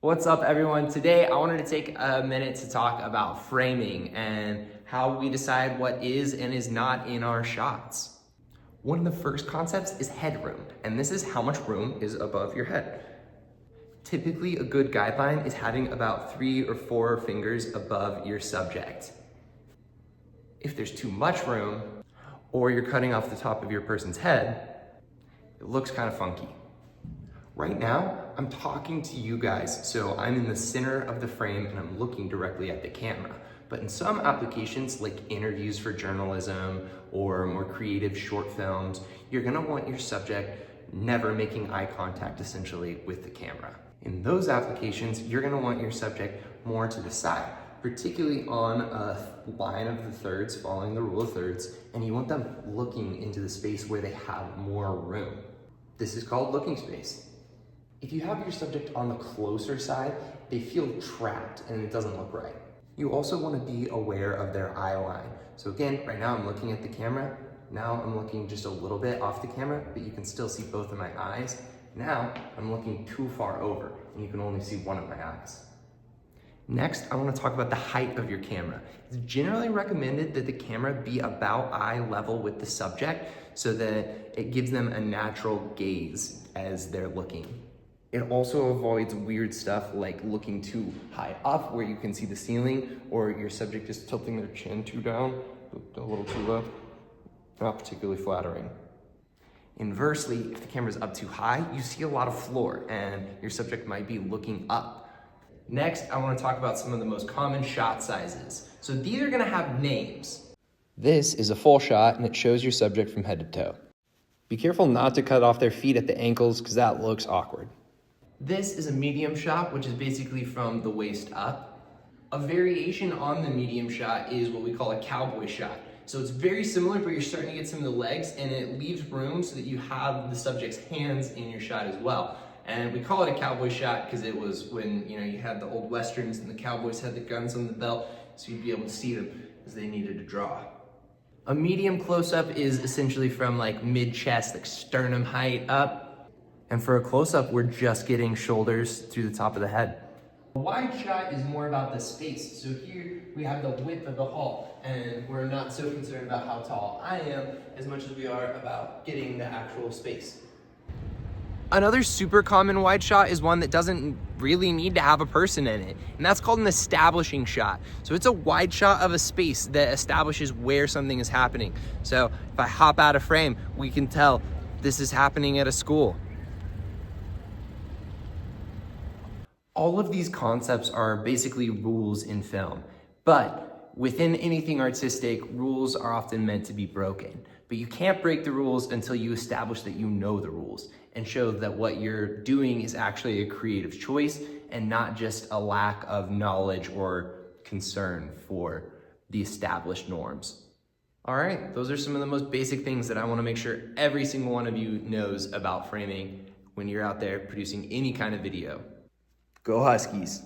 What's up, everyone? Today I wanted to take a minute to talk about framing and how we decide what is and is not in our shots. One of the first concepts is headroom, and this is how much room is above your head. Typically, a good guideline is having about 3 or 4 fingers above your subject. If there's too much room, or you're cutting off the top of your person's head, it looks kind of funky. Right now, I'm talking to you guys, so I'm in the center of the frame and I'm looking directly at the camera. But in some applications, like interviews for journalism or more creative short films, you're gonna want your subject never making eye contact essentially with the camera. In those applications, you're gonna want your subject more to the side, particularly on a line of the thirds, following the rule of thirds, and you want them looking into the space where they have more room. This is called looking space. If you have your subject on the closer side, they feel trapped and it doesn't look right. You also want to be aware of their eye line. So again, right now I'm looking at the camera. Now I'm looking just a little bit off the camera, but you can still see both of my eyes. Now I'm looking too far over and you can only see one of my eyes. Next, I want to talk about the height of your camera. It's generally recommended that the camera be about eye level with the subject so that it gives them a natural gaze as they're looking. It also avoids weird stuff like looking too high up where you can see the ceiling, or your subject is tilting their chin too down, a little too low. Not particularly flattering. Inversely, if the camera's up too high, you see a lot of floor and your subject might be looking up. Next, I want to talk about some of the most common shot sizes. So these are going to have names. This is a full shot and it shows your subject from head to toe. Be careful not to cut off their feet at the ankles because that looks awkward. This is a medium shot, which is basically from the waist up. A variation on the medium shot is what we call a cowboy shot. So it's very similar, but you're starting to get some of the legs and it leaves room so that you have the subject's hands in your shot as well. And we call it a cowboy shot because it was when you had the old westerns and the cowboys had the guns on the belt, so you'd be able to see them as they needed to draw. A medium close-up is essentially from like mid-chest, like sternum height up. And for a close-up, we're just getting shoulders through the top of the head. A wide shot is more about the space. So here we have the width of the hall, and we're not so concerned about how tall I am as much as we are about getting the actual space. Another super common wide shot is one that doesn't really need to have a person in it, and that's called an establishing shot. So it's a wide shot of a space that establishes where something is happening. So if I hop out of frame, we can tell this is happening at a school. All of these concepts are basically rules in film, but within anything artistic, rules are often meant to be broken. But you can't break the rules until you establish that you know the rules and show that what you're doing is actually a creative choice and not just a lack of knowledge or concern for the established norms. All right, those are some of the most basic things that I want to make sure every single one of you knows about framing when you're out there producing any kind of video. Go Huskies.